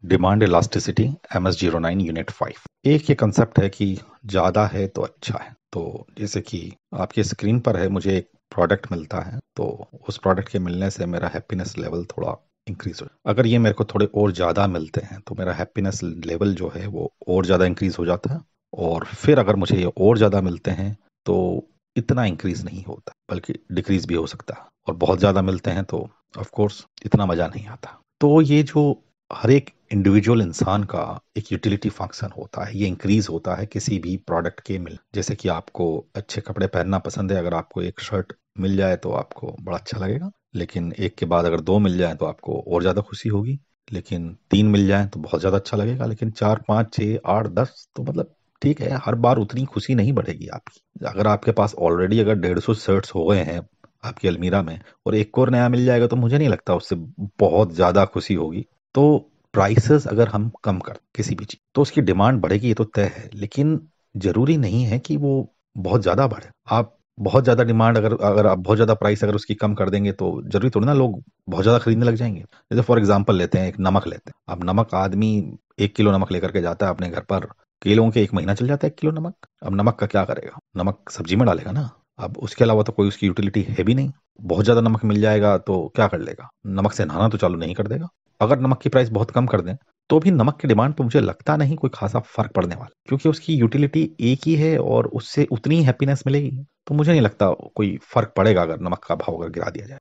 Demand elasticity MS09 unit 5। एक ये concept है कि ज़्यादा है तो अच्छा है। तो जैसे कि आपकी स्क्रीन पर है, मुझे एक प्रोडक्ट मिलता है तो उस प्रोडक्ट के मिलने से मेरा हैप्पीनेस लेवल थोड़ा इंक्रीज हो। अगर ये मेरे को थोड़े और ज़्यादा मिलते हैं तो मेरा हैप्पीनेस लेवल जो है वो और ज़्यादा इंक्रीज हो जाता है। और फिर अगर मुझे ये और ज़्यादा मिलते हैं तो इतना इंक्रीज नहीं होता, बल्कि डिक्रीज भी हो सकता है। और बहुत ज़्यादा मिलते हैं तो ऑफ कोर्स इतना मज़ा नहीं आता। तो ये जो हर एक इंडिविजुअल इंसान का एक यूटिलिटी फंक्शन होता है, ये इंक्रीज होता है किसी भी प्रोडक्ट के मिल। जैसे कि आपको अच्छे कपड़े पहनना पसंद है, अगर आपको एक शर्ट मिल जाए तो आपको बड़ा अच्छा लगेगा, लेकिन एक के बाद अगर दो मिल जाए तो आपको और ज़्यादा खुशी होगी। लेकिन तीन मिल जाए तो बहुत ज़्यादा अच्छा लगेगा, लेकिन चार, पाँच, छः, आठ, 10 तो मतलब ठीक है, हर बार उतनी खुशी नहीं बढ़ेगी आपकी। अगर आपके पास ऑलरेडी अगर 150 शर्ट्स हो गए हैं आपकी अलमीरा में और एक और नया मिल जाएगा तो मुझे नहीं लगता उससे बहुत ज़्यादा खुशी होगी। तो प्राइसेस अगर हम कम कर किसी भी चीज तो उसकी डिमांड बढ़ेगी, ये तो तय है। लेकिन जरूरी नहीं है कि वो बहुत ज्यादा बढ़े। आप बहुत ज्यादा डिमांड अगर अगर आप बहुत ज्यादा प्राइस अगर उसकी कम कर देंगे तो जरूरी थोड़ी ना लोग बहुत ज्यादा खरीदने लग जाएंगे। जैसे फॉर एग्जांपल लेते हैं, एक नमक लेते हैं। अब नमक आदमी 1 किलो नमक लेकर के जाता है अपने घर पर, किलों के 1 महीना चल जाता है 1 किलो नमक। अब नमक का क्या करेगा? नमक सब्जी में डालेगा ना। अब उसके अलावा तो कोई उसकी यूटिलिटी है भी नहीं। बहुत ज्यादा नमक मिल जाएगा तो क्या कर लेगा? नमक से नहाना तो चालू नहीं कर देगा। अगर नमक की प्राइस बहुत कम कर दें तो भी नमक की डिमांड पे मुझे लगता नहीं कोई खासा फर्क पड़ने वाला, क्योंकि उसकी यूटिलिटी एक ही है और उससे उतनी ही हैप्पीनेस मिलेगी। तो मुझे नहीं लगता कोई फर्क पड़ेगा अगर नमक का भाव अगर गिरा दिया जाए।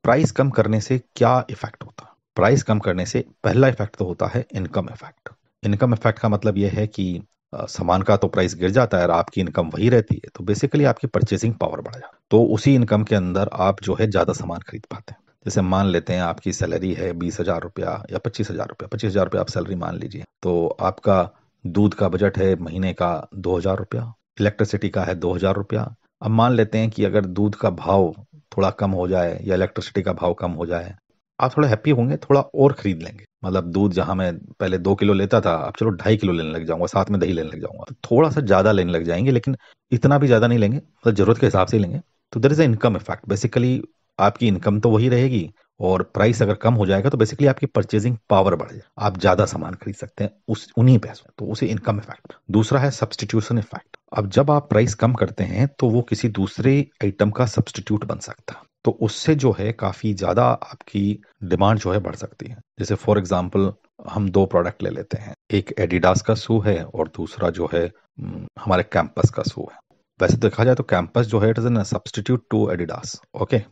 प्राइस कम करने से क्या इफेक्ट होता है? प्राइस कम करने से पहला इफेक्ट तो होता है इनकम इफेक्ट। इनकम इफेक्ट का मतलब यह है कि सामान का तो प्राइस गिर जाता है और आपकी इनकम वही रहती है, तो बेसिकली आपकी परचेसिंग पावर बढ़ जाती है। तो उसी इनकम के अंदर आप जो है ज्यादा सामान खरीद पाते हैं। जैसे मान लेते हैं आपकी सैलरी है 20,000 रुपया या 25,000 रुपया, 25,000 रुपया आप सैलरी मान लीजिए। तो आपका दूध का बजट है महीने का 2,000 रुपया, इलेक्ट्रिसिटी का है 2,000 रुपया। अब मान लेते हैं कि अगर दूध का भाव थोड़ा कम हो जाए या इलेक्ट्रिसिटी का भाव कम हो जाए, आप थोड़ा हैप्पी होंगे, थोड़ा और खरीद लेंगे। मतलब दूध जहां मैं पहले 2 किलो लेता था, अब चलो 2.5 किलो लेने लग जाऊंगा, साथ में दही लेने लग जाऊंगा, तो थोड़ा सा ज्यादा लेने लग जाएंगे, लेकिन इतना भी ज्यादा नहीं लेंगे, मतलब जरूरत के हिसाब से ही लेंगे। तो there is a income effect. Basically आपकी इनकम तो वही रहेगी और प्राइस अगर कम हो जाएगा तो बेसिकली आपकी परचेजिंग पावर बढ़ जाए, आप ज्यादा सामान खरीद सकते हैं उस उन्हीं पैसों, तो उसे इनकम इफेक्ट। दूसरा है सब्सटीट्यूशन इफेक्ट। अब जब आप प्राइस कम करते हैं तो वो किसी दूसरे आइटम का सब्सटीट्यूट बन सकता है, तो उससे जो है काफी ज्यादा आपकी डिमांड जो है बढ़ सकती है। जैसे फॉर एग्जांपल हम दो प्रोडक्ट ले लेते हैं, एक एडिडास का शू है और दूसरा जो है हमारे कैंपस का शू है। वैसे देखा जाए तो कैंपस जो है it is an substitute to Adidas. Okay,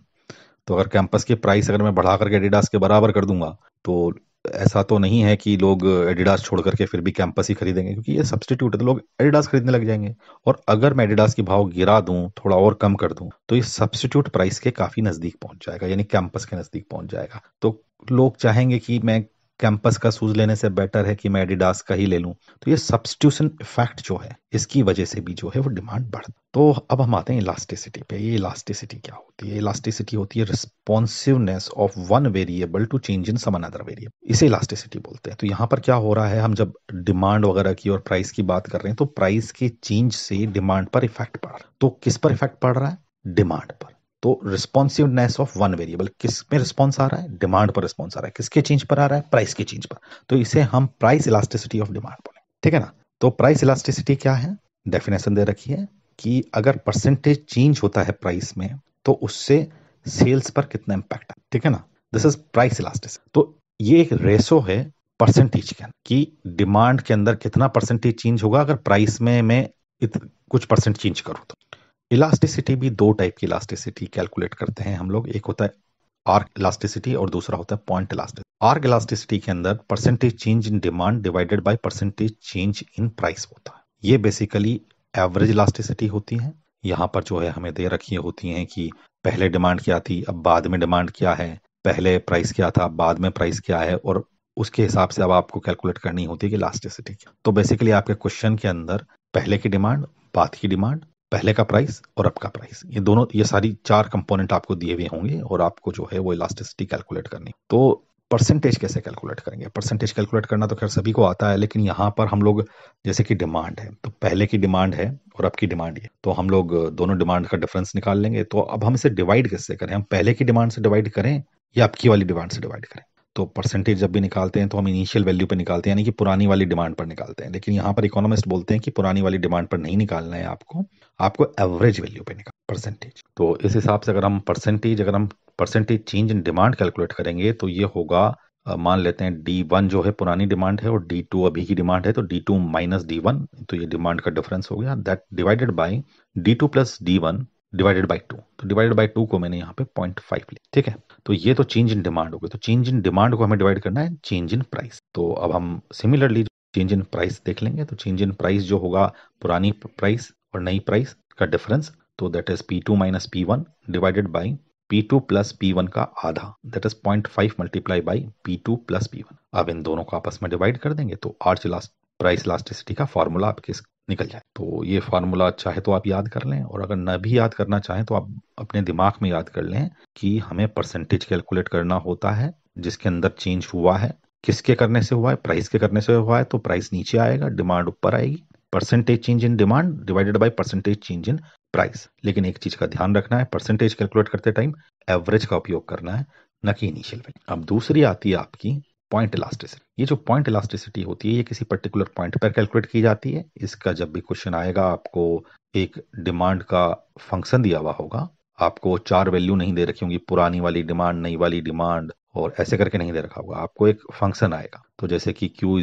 तो अगर कैंपस की प्राइस अगर मैं बढ़ा करके एडिडास के बराबर कर दूंगा तो ऐसा तो नहीं है कि लोग एडिडास छोड़ करके फिर भी कैंपस ही खरीदेंगे, क्योंकि ये सब्सटीट्यूट है तो लोग एडिडास खरीदने लग जाएंगे। और अगर मैं एडिडास की भाव गिरा दूं, थोड़ा और कम कर दूं, तो ये सब्सटीट्यूट प्राइस के काफी नजदीक पहुंच जाएगा, यानी कैंपस के नजदीक पहुंच जाएगा। तो लोग चाहेंगे कि मैं कैंपस का शूज लेने से बेटर है कि मैं एडिडास का ही ले लूं। तो ये सब्स्टिट्यूशन इफेक्ट जो है, इसकी वजह से भी जो है वो डिमांड बढ़। तो अब हम आते हैं इलास्टिसिटी पे। ये इलास्टिसिटी क्या होती है? इलास्टिसिटी होती है responsiveness of one variable to change in some another variable, इसे इलास्टिसिटी बोलते हैं। तो यहाँ पर क्या हो रहा है, हम जब डिमांड वगैरह की और प्राइस की बात कर रहे हैं तो प्राइस के चेंज से डिमांड पर इफेक्ट पड़ रहा है। तो किस पर इफेक्ट पड़ रहा है? डिमांड पर। तो रिस्पॉन्सिवनेस ऑफ वन वेरिएबल, किस में रिस्पॉन्स आ रहा है? डिमांड पर रिस्पॉन्स आ रहा है। किसके चेंज पर आ रहा है? प्राइस के चेंज पर। तो इसे हम प्राइस इलास्टिसिटी ऑफ डिमांड बोले, ठीक है ना। तो प्राइस इलास्टिसिटी क्या है? डेफिनेशन दे रखी है कि अगर परसेंटेज चेंज होता है प्राइस में तो उससे सेल्स पर कितना इंपैक्ट है, ठीक है ना। This is price elasticity. तो ये एक रेशो है परसेंटेज के अंदर कि डिमांड के अंदर कितना परसेंटेज चेंज होगा अगर प्राइस में मैं कुछ परसेंट चेंज करूं। तो इलास्टिसिटी भी दो टाइप की इलास्टिसिटी कैलकुलेट करते हैं हम लोग, एक होता है आर्क इलास्टिसिटी और दूसरा होता है पॉइंट इलास्टिसिटी। आर्क इलास्टिसिटी के अंदर percentage change in demand divided by percentage change in price होता है। ये बेसिकली एवरेज इलास्टिसिटी होती है। यहाँ पर जो है हमें दे रखी होती हैं कि पहले डिमांड क्या थी, अब बाद में डिमांड क्या है, पहले प्राइस क्या था, बाद में प्राइस क्या है, और उसके हिसाब से अब आपको कैलकुलेट करनी होती है कि इलास्टिसिटी। तो बेसिकली आपके क्वेश्चन के अंदर पहले की डिमांड, बाद की डिमांड, पहले का प्राइस और अब का प्राइस, ये दोनों, ये सारी चार कंपोनेंट आपको दिए हुए होंगे और आपको जो है वो इलास्टिसिटी कैलकुलेट करनी। तो परसेंटेज कैसे कैलकुलेट करेंगे? परसेंटेज कैलकुलेट करना तो खैर सभी को आता है, लेकिन यहाँ पर हम लोग, जैसे कि डिमांड है तो पहले की डिमांड है और अब की डिमांड है, तो हम लोग दोनों डिमांड का डिफरेंस निकाल लेंगे। तो अब हम इसे डिवाइड किससे करें? हम पहले की डिमांड से डिवाइड करें या अब की वाली डिमांड से डिवाइड करें? तो परसेंटेज जब भी निकालते हैं तो हम इनिशियल वैल्यू पे निकालते हैं, यानी कि पुरानी वाली डिमांड पर निकालते हैं। लेकिन यहाँ पर इकोनॉमिस्ट बोलते हैं कि पुरानी वाली डिमांड पर नहीं निकालना है आपको, आपको एवरेज वैल्यू पे निकाल परसेंटेज। तो इस हिसाब से अगर हम percentage change in demand calculate करेंगे तो ये होगा, मान लेते हैं D1 जो है पुरानी डिमांड है और D2 अभी की डिमांड है, तो D2 माइनस D1, तो ये डिमांड का डिफरेंस हो गया, that divided by D2 plus D1 divided by 2। तो डिवाइडेड बाई 2 को मैंने यहाँ पे 0.5 लिया, ठीक है। तो ये तो चेंज इन डिमांड हो गई। तो चेंज इन डिमांड को हमें डिवाइड करना है चेंज इन प्राइस। तो अब हम सिमिलरली चेंज इन प्राइस देख लेंगे। तो चेंज इन प्राइस जो होगा पुरानी प्राइस और नई प्राइस का डिफरेंस, तो that is P2 minus P1 divided by P2 plus P1 का आधा, that is 0.5 multiply by P2 plus P1। अब इन दोनों को आपस में डिवाइड कर देंगे तो आर्च प्राइस इलास्टिसिटी का फॉर्मूला आपके निकल जाए। तो ये फार्मूला चाहे तो आप याद कर लें, और अगर न भी याद करना चाहें तो आप अपने दिमाग में याद कर लें कि हमें परसेंटेज कैलकुलेट करना होता है जिसके अंदर चेंज हुआ है। किसके करने से हुआ है? प्राइस के करने से हुआ है, तो प्राइस नीचे आएगा, डिमांड ऊपर आएगी। Percentage change in demand divided by percentage change in price. लेकिन एक चीज का ध्यान रखना है, परसेंटेज कैलकुलेट करते टाइम एवरेज का उपयोग करना है, न कि इनिशियल वैल्यू। अब दूसरी आती है आपकी पॉइंट इलास्टिसिटी। ये जो पॉइंट इलास्टिसिटी होती है ये किसी पर्टिकुलर पॉइंट पर कैलकुलेट की जाती है। इसका जब भी क्वेश्चन आएगा आपको एक डिमांड का फंक्शन दिया हुआ होगा, आपको 4 वैल्यू नहीं दे रखी होंगी, पुरानी वाली डिमांड, नई वाली डिमांड और ऐसे करके नहीं दे रखा होगा, आपको एक फंक्शन आएगा। तो जैसे कि Q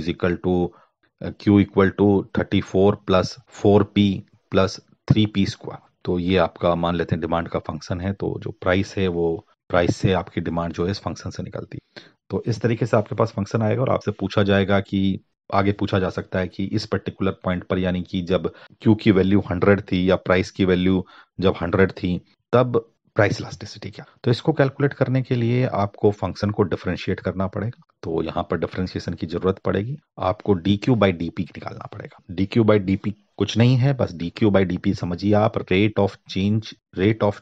equal to 34 plus 4P plus 3P square. तो ये आपका मान लेते हैं डिमांड का फंक्शन है। तो जो प्राइस है वो प्राइस से आपकी डिमांड जो है इस फंक्शन से निकलती है। तो इस तरीके से आपके पास फंक्शन आएगा और आपसे पूछा जाएगा कि आगे पूछा जा सकता है कि इस पर्टिकुलर पॉइंट पर, यानी कि जब Q की वैल्यू 100 थी या प्राइस की वैल्यू जब 100 थी, तब प्राइस इलास्टिसिटी क्या। तो इसको कैलकुलेट करने के लिए आपको फंक्शन को डिफरेंशिएट करना पड़ेगा। तो यहाँ पर डिफरेंशिएशन की जरूरत पड़ेगी, आपको dq बाई डी निकालना पड़ेगा। dq बाई डी कुछ नहीं है, बस dq बाई डी समझिए आप rate of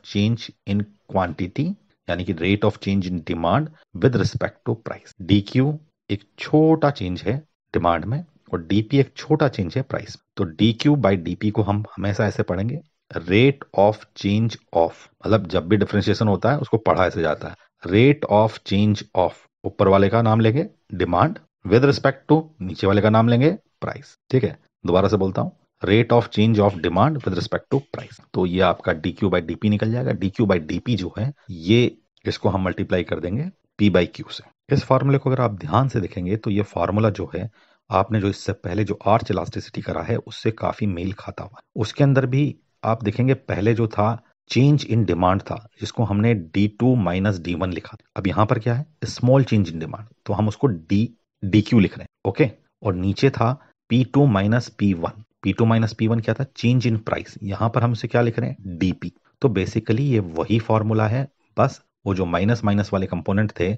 change in quantity, यानी कि rate of change in demand with respect to price. dq एक छोटा चेंज है डिमांड में और dp एक छोटा चेंज है प्राइस। तो dq बाई dp को हम हमेशा ऐसे पढ़ेंगे, रेट ऑफ चेंज ऑफ, मतलब जब भी डिफरेंशिएशन होता है उसको पढ़ा ऐसे जाता है, रेट ऑफ चेंज ऑफ, ऊपर वाले का नाम लेंगे डिमांड, विद रिस्पेक्ट टू नीचे वाले का नाम लेंगे प्राइस। ठीक है, दोबारा से बोलता हूं, rate of change of demand with respect to price. तो ये आपका dq बाई डी निकल जाएगा। dq बाई डी जो है ये, इसको हम मल्टीप्लाई कर देंगे p बाई क्यू से। इस फार्मूले को अगर आप ध्यान से देखेंगे तो ये फार्मूला जो है आपने जो इससे पहले जो आर्च इलास्टिसिटी करा है उससे काफी मेल खाता हुआ है। उसके अंदर भी आप देखेंगे पहले जो था चेंज इन डिमांड था, जिसको हमने D2 माइनस D1 लिखा। अब यहाँ पर क्या है, स्मॉल चेंज इन डिमांड, तो हम उसको DQ लिख रहे हैं। ओके, और नीचे था P2 minus P1। P2 minus P1 क्या था, चेंज इन प्राइस। यहाँ पर हम इसे क्या लिख रहे हैं, DP। तो बेसिकली ये वही फॉर्मूला है, बस वो जो माइनस माइनस वाले कंपोनेंट थे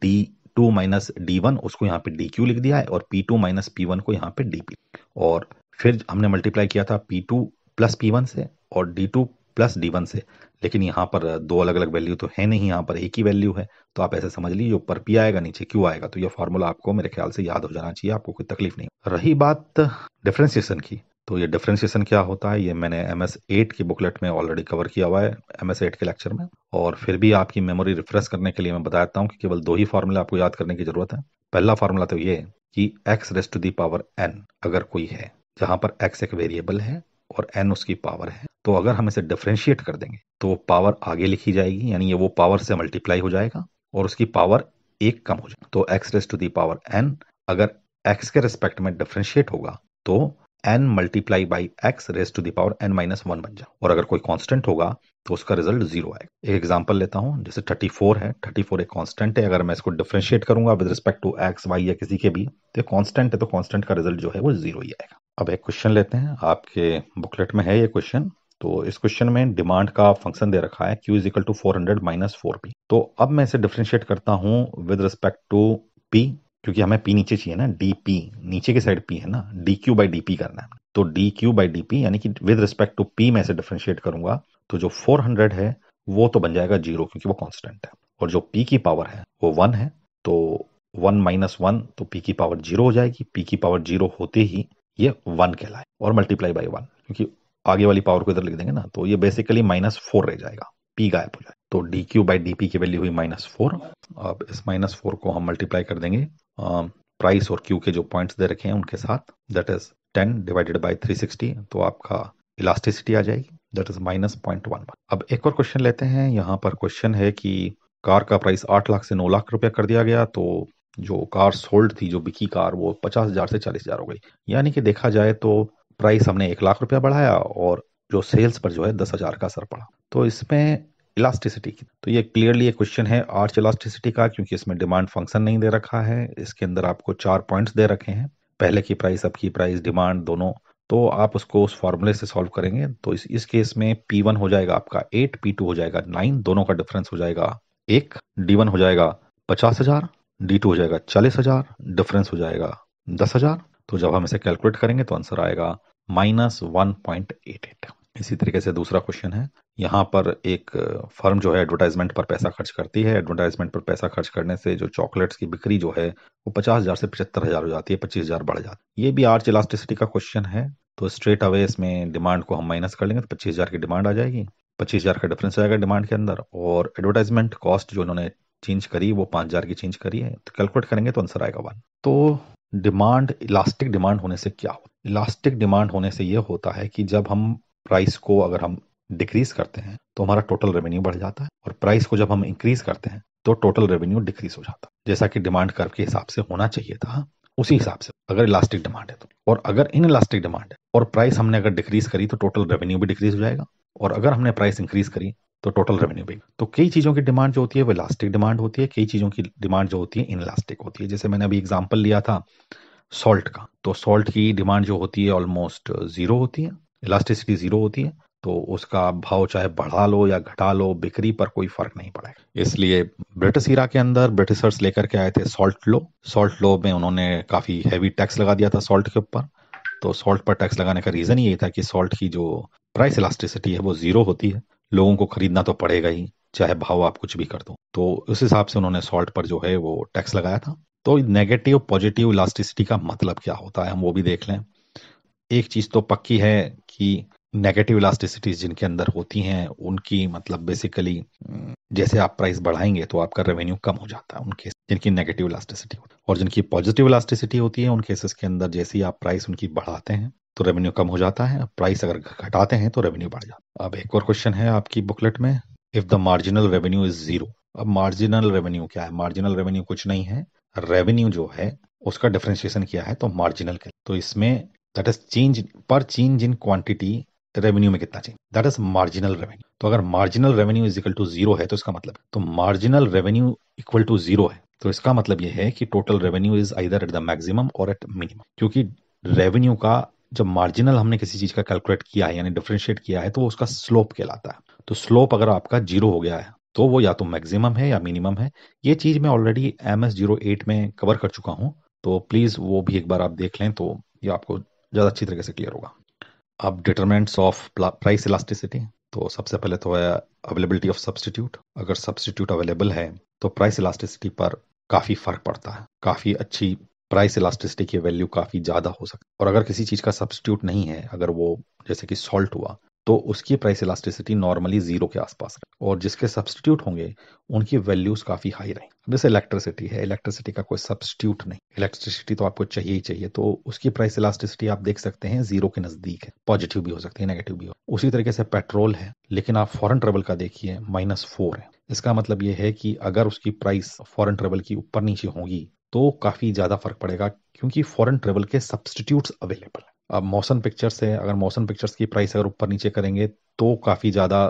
D2 माइनस D1 उसको यहाँ पे DQ लिख दिया है और P2 माइनस P1 को यहाँ पे DP। और फिर हमने मल्टीप्लाई किया था P2 प्लस P1 से और D2 प्लस D1 से। लेकिन यहाँ पर दो अलग अलग वैल्यू तो है नहीं, यहाँ पर एक ही वैल्यू है। तो आप ऐसे समझ लीजिए ऊपर P आएगा नीचे Q आएगा। तो ये फॉर्मूला आपको मेरे ख्याल से याद हो जाना चाहिए, आपको कोई तकलीफ नहीं। रही बात डिफरेंशिएशन की, तो ये डिफरेंशिएशन क्या होता है ये मैंने MS8 की बुकलेट में ऑलरेडी कवर किया हुआ है, MS8 के लेक्चर में। और फिर भी आपकी मेमोरी रिफ्रेश करने के लिए मैं बताता हूँ कि केवल 2 ही फॉर्मूला आपको याद करने की जरूरत है। पहला फॉर्मूला तो ये कि x raise to the power n अगर कोई है, जहां पर x एक वेरिएबल है और n उसकी पावर है, तो अगर हम इसे डिफरेंशिएट कर देंगे तो पावर आगे लिखी जाएगी, यानी ये वो पावर से मल्टीप्लाई हो जाएगा और उसकी पावर 1 कम हो जाएगी। तो x raise to the power n अगर x के रिस्पेक्ट में डिफरेंशिएट होगा तो n multiply by x raise to the power n minus 1 बन जाए। और अगर कोई कांस्टेंट होगा तो उसका रिजल्ट 0 आएगा। एक एग्जांपल लेता हूं, जैसे 34 है, 34 एक कांस्टेंट है, अगर मैं इसको डिफरेंशिएट करूंगा with respect to x y या किसी के भी, तो कांस्टेंट है, तो कांस्टेंट का रिजल्ट जो है वो 0 ही आएगा। अब एक क्वेश्चन लेते हैं, आपके बुकलेट में है ये क्वेश्चन। तो इस क्वेश्चन में डिमांड का फंक्शन दे रखा है Q is equal to 400 minus 4P। तो अब मैं इसे डिफरेंशिएट करता हूं विद रिस्पेक्ट टू P, क्योंकि हमें P नीचे चाहिए ना, DP नीचे की साइड P है ना, DQ बाई DP करना है। तो DQ बाई DP यानी कि विद रिस्पेक्ट टू P में इसे डिफरेंशिएट करूंगा तो जो 400 है वो तो बन जाएगा 0, क्योंकि वो कांस्टेंट है, और जो P की पावर है वो 1 है। तो 1 माइनस 1 तो P की पावर 0 हो जाएगी। P की पावर 0 होते ही ये 1 कहलाए और मल्टीप्लाई बाई 1, क्योंकि आगे वाली पावर को इधर लिख देंगे ना, तो ये बेसिकली -4 रह जाएगा, P गायब हो जाएगा। तो D Q by D P की वैल्यू हुई -4। अब इस -4 को हम मल्टीप्लाई कर देंगे प्राइस और क्यू के जो पॉइंट्स दे रखे हैं उनके साथ, दैट इज 10 डिवाइडेड बाई 360, तो आपका इलास्टिसिटी आ जाएगी, दैट इज -0.11। अब एक और क्वेश्चन लेते हैं। यहाँ पर क्वेश्चन है कि कार का प्राइस 8 लाख से 9 लाख रुपया कर दिया गया, तो जो कार सोल्ड थी, जो बिकी कार, वो 50,000 से 40,000 हो गई। यानी कि देखा जाए तो प्राइस हमने 1 लाख रुपया बढ़ाया और जो सेल्स पर जो है 10,000 का असर पड़ा। तो इसमें इलास्टिसिटी की, तो ये क्लियरली एक क्वेश्चन है आर्च इलास्टिसिटी का, क्योंकि इसमें डिमांड फंक्शन नहीं दे रखा है। इसके अंदर आपको 4 पॉइंट्स दे रखे हैं, पहले की प्राइस, अब की प्राइस, डिमांड दोनों। तो आप उसको उस फॉर्मूले से सॉल्व करेंगे तो इस केस में P1 हो जाएगा आपका 8, P2 हो जाएगा 9, दोनों का डिफरेंस हो जाएगा 1, D1 हो जाएगा 50,000, D2 हो जाएगा 40,000, डिफरेंस हो जाएगा 10,000। तो जब हम इसे कैलकुलेट करेंगे तो आंसर आएगा -1.88। इसी तरीके से दूसरा क्वेश्चन है। यहाँ पर एक फर्म जो है एडवर्टाइजमेंट पर पैसा खर्च करती है। एडवर्टाइजमेंट पर पैसा खर्च करने से जो चॉकलेट्स की बिक्री जो है वो 50,000 से 75,000 हो जाती है, 25,000 बढ़ जाती है। ये भी आर्च इलास्टिसिटी का क्वेश्चन है। तो स्ट्रेट अवे इसमें डिमांड को हम माइनस कर लेंगे तो 25,000 की डिमांड आ जाएगी, 25,000 का डिफरेंस आएगा डिमांड के अंदर, और एडवर्टाइजमेंट कॉस्ट जो इन्होंने चेंज करी वो 5,000 की चेंज करी है, तो कैलकुलेट करेंगे तो आंसर आएगा 1। तो डिमांड, इलास्टिक डिमांड होने से क्या होता है? इलास्टिक डिमांड होने से ये होता है कि जब हम प्राइस को अगर हम डिक्रीज करते हैं तो हमारा टोटल रेवेन्यू बढ़ जाता है, और प्राइस को जब हम इंक्रीज करते हैं तो टोटल रेवेन्यू डिक्रीज हो जाता है, जैसा कि डिमांड कर्व के हिसाब से होना चाहिए था। उसी हिसाब से अगर इलास्टिक डिमांड है तो, और अगर इन इलास्टिक डिमांड है और प्राइस हमने अगर डिक्रीज करी तो टोटल रेवेन्यू भी डिक्रीज हो जाएगा, और अगर हमने प्राइस इंक्रीज करी तो टोटल रेवेन्यू भी। तो कई चीजों की डिमांड जो होती है वो इलास्टिक डिमांड होती है, कई चीजों की डिमांड जो होती है इनइलास्टिक होती है। जैसे मैंने अभी एग्जांपल लिया था सॉल्ट का, तो सॉल्ट की डिमांड जो होती है ऑलमोस्ट जीरो होती है, इलास्टिसिटी जीरो होती है, तो उसका भाव चाहे बढ़ा लो या घटा लो, बिक्री पर कोई फर्क नहीं पड़ेगा। इसलिए ब्रिटिश ईरा के अंदर ब्रिटिशर्स लेकर के आए थे सॉल्ट लो। सॉल्ट लो में उन्होंने काफी हैवी टैक्स लगा दिया था सॉल्ट के ऊपर। तो सॉल्ट पर टैक्स लगाने का रीजन यही था कि सॉल्ट की जो प्राइस इलास्टिसिटी है वो जीरो होती है, लोगों को खरीदना तो पड़ेगा ही, चाहे भाव आप कुछ भी कर दो। तो उस हिसाब से उन्होंने सॉल्ट पर जो है वो टैक्स लगाया था। तो नेगेटिव पॉजिटिव इलास्टिसिटी का मतलब क्या होता है हम वो भी देख लें। एक चीज तो पक्की है कि नेगेटिव इलास्टिसिटीज जिनके अंदर होती हैं उनकी मतलब बेसिकली जैसे आप प्राइस बढ़ाएंगे तो आपका रेवेन्यू कम हो जाता है उनके, जिनकी नेगेटिव इलास्टिसिटी होती है। और जिनकी पॉजिटिव इलास्टिसिटी होती है उन केसेस के अंदर जैसे ही आप प्राइस उनकी बढ़ाते हैं तो रेवेन्यू कम हो जाता है, प्राइस अगर घटाते हैं तो रेवेन्यू बढ़ जाता है। अब एक और क्वेश्चन है आपकी बुकलेट में, if the marginal revenue is zero. अब मार्जिनल रेवेन्यू क्या है? मार्जिनल रेवेन्यू कुछ नहीं है, रेवेन्यू जो है उसका डिफरेंशिएशन किया है तो मार्जिनल के, तो इसमें that is change in quantity, revenue में कितना change, that is marginal revenue. तो अगर marginal revenue is equal to zero है तो इसका मतलब, तो marginal revenue equal to zero है तो इसका मतलब यह है कि total revenue is either at the maximum और एट मिनिमम, क्योंकि रेवेन्यू का जब मार्जिनल हमने किसी चीज का कैलकुलेट किया है यानी डिफरेंशिएट किया है तो वो उसका स्लोप कहलाता है। तो स्लोप अगर आपका जीरो हो गया है तो वो या तो मैक्सिमम है या मिनिमम है। ये चीज मैं ऑलरेडी MS-08 में कवर कर चुका हूं, तो प्लीज वो भी एक बार आप देख लें तो ये आपको ज्यादा अच्छी तरीके से क्लियर होगा। अब डिटरमिनेंट्स ऑफ प्राइस इलास्टिसिटी, तो सबसे पहले तो है अवेलेबिलिटी ऑफ सब्स्टिट्यूट। अगर सब्स्टिट्यूट अवेलेबल है तो प्राइस इलास्टिसिटी पर काफी फर्क पड़ता है, काफी अच्छी प्राइस इलास्टिसिटी की वैल्यू काफी ज्यादा हो सकती है। और अगर किसी चीज का सब्स्टिट्यूट नहीं है, अगर वो जैसे कि सॉल्ट हुआ, तो उसकी प्राइस इलास्टिसिटी नॉर्मली जीरो के आसपास है, और जिसके सब्स्टिट्यूट होंगे उनकी वैल्यूज काफी हाई रहेंगी। जैसे इलेक्ट्रिसिटी है, इलेक्ट्रिसिटी का कोई सब्स्टिट्यूट नहीं, इलेक्ट्रिसिटी तो आपको चाहिए ही चाहिए, तो उसकी प्राइस इलास्टिसिटी आप देख सकते हैं जीरो के नजदीक है, पॉजिटिव भी हो सकती है नेगेटिव भी हो। उसी तरीके से पेट्रोल है, लेकिन आप फॉरेन ट्रेवल का देखिए -4 है, इसका मतलब ये है कि अगर उसकी प्राइस फॉरेन ट्रेवल की ऊपर नीचे होगी तो काफी ज्यादा फर्क पड़ेगा, क्योंकि फॉरेन ट्रेवल के सब्स्टिट्यूट्स अवेलेबल है। अब मोशन पिक्चर्स है, अगर मोशन पिक्चर्स की प्राइस अगर ऊपर नीचे करेंगे तो काफी ज्यादा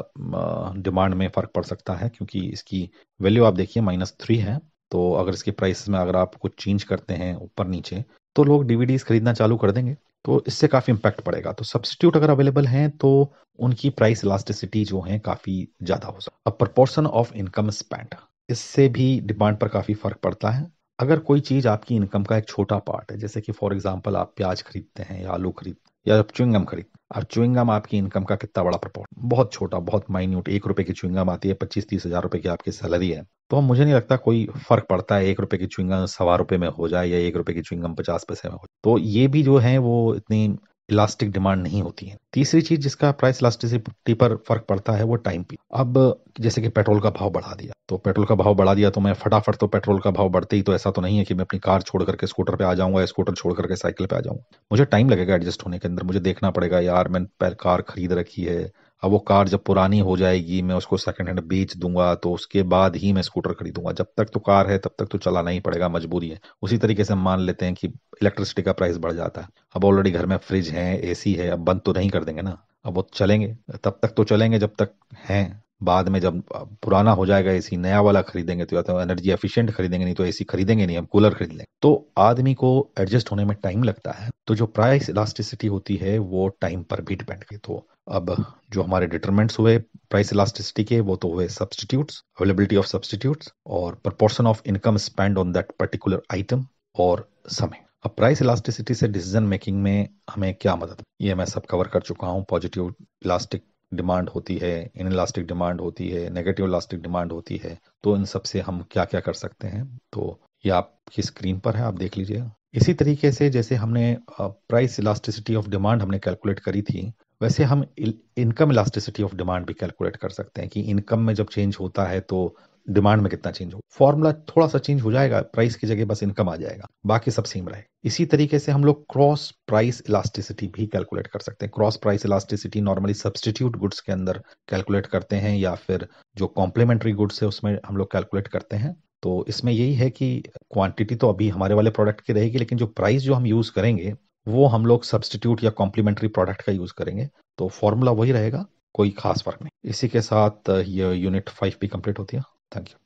डिमांड में फर्क पड़ सकता है, क्योंकि इसकी वैल्यू आप देखिए -3 है। तो अगर इसकी प्राइस में अगर आप कुछ चेंज करते हैं ऊपर नीचे तो लोग डीवीडीज खरीदना चालू कर देंगे, तो इससे काफी इम्पैक्ट पड़ेगा। तो सब्स्टिट्यूट अगर अवेलेबल हैं तो उनकी प्राइस इलास्टिसिटी जो है काफी ज्यादा हो सकती है। अब प्रोपोर्शन ऑफ इनकम स्पेंड, इससे भी डिमांड पर काफी फर्क पड़ता है। अगर कोई चीज आपकी इनकम का एक छोटा पार्ट है, जैसे कि फॉर एग्जांपल आप प्याज खरीदते हैं या आलू खरीद या च्युइंगम खरीद, अब च्युइंगम आपकी इनकम का कितना बड़ा प्रपोर्शन, बहुत छोटा, बहुत माइन्यूट, 1 रुपए की च्युइंगम आती है, 25-30 हजार रुपए की आपकी सैलरी है, तो मुझे नहीं लगता कोई फर्क पड़ता है 1 रुपए की च्युइंगम ₹1.25 में हो जाए या 1 रुपए की च्युइंगम 50 पैसे में हो। तो ये भी जो है वो इतनी इलास्टिक डिमांड नहीं होती है। तीसरी चीज जिसका प्राइस इलास्टिसिटी पर फर्क पड़ता है वो टाइम पे। अब जैसे कि पेट्रोल का भाव बढ़ा दिया, तो पेट्रोल का भाव बढ़ा दिया तो मैं फटाफट तो पेट्रोल का भाव बढ़ते ही तो ऐसा तो नहीं है कि मैं अपनी कार छोड़ करके स्कूटर पे आ जाऊंगा या स्कूटर छोड़ करके साइकिल पे आ जाऊंगा। मुझे टाइम लगेगा एडजस्ट होने के अंदर। मुझे देखना पड़ेगा, यार मैंने पहले कार खरीद रखी है, अब वो कार जब पुरानी हो जाएगी मैं उसको सेकंड हैंड बेच दूंगा, तो उसके बाद ही मैं स्कूटर खरीदूंगा। जब तक तो कार है तब तक तो चलाना ही पड़ेगा, मजबूरी है। उसी तरीके से हम मान लेते हैं कि इलेक्ट्रिसिटी का प्राइस बढ़ जाता है। अब ऑलरेडी घर में फ्रिज है, एसी है, अब बंद तो नहीं कर देंगे ना, अब वो चलेंगे, तब तक तो चलेंगे जब तक हैं। बाद में जब पुराना हो जाएगा एसी, नया वाला खरीदेंगे तो या तो एनर्जी एफिशिएंट खरीदेंगे, नहीं तो एसी खरीदेंगे नहीं, हम कूलर खरीद लेंगे। तो आदमी को एडजस्ट होने में टाइम लगता है। तो जो प्राइस इलास्टिसिटी होती है वो टाइम पर भी डिपेंड करती है। तो अब जो हमारे डिटरमिनेंट्स हुए प्राइस इलास्टिसिटी के, वो तो हुए सब्सटीट्यूट्स, अवेलेबिलिटी ऑफ सब्सटीट्यूट्स और proportion of income spend on that particular item और समय। अब प्राइस इलास्टिसिटी से डिसीजन मेकिंग में हमें क्या मदद, ये मैं सब कवर कर चुका हूँ। पॉजिटिव इलास्टिक डिमांड होती है, इन इलास्टिक डिमांड होती है, नेगेटिव इलास्टिक डिमांड होती है। तो इन सब से हम क्या क्या कर सकते हैं, तो ये आपकी स्क्रीन पर है, आप देख लीजिएगा। इसी तरीके से जैसे हमने प्राइस इलास्टिसिटी ऑफ डिमांड हमने कैलकुलेट करी थी, वैसे हम इनकम इलास्टिसिटी ऑफ डिमांड भी कैलकुलेट कर सकते हैं कि इनकम में जब चेंज होता है तो डिमांड में कितना चेंज हो। फॉर्मूला थोड़ा सा चेंज हो जाएगा, प्राइस की जगह बस इनकम आ जाएगा, बाकी सब सेम रहेगा। इसी तरीके से हम लोग क्रॉस प्राइस इलास्टिसिटी भी कैलकुलेट कर सकते हैं। Cross price elasticity normally substitute goods के अंदर कैलकुलेट करते हैं, या फिर जो कॉम्प्लीमेंट्री गुड्स है उसमें हम लोग कैलकुलेट करते हैं। तो इसमें यही है कि क्वांटिटी तो अभी हमारे वाले प्रोडक्ट की रहेगी, लेकिन जो प्राइस जो हम यूज करेंगे वो हम लोग सब्सटीट्यूट या कॉम्प्लीमेंट्री प्रोडक्ट का यूज करेंगे। तो फॉर्मूला वही रहेगा, कोई खास फर्क नहीं। इसी के साथ ये यूनिट 5 भी कंप्लीट होती है। Thank you.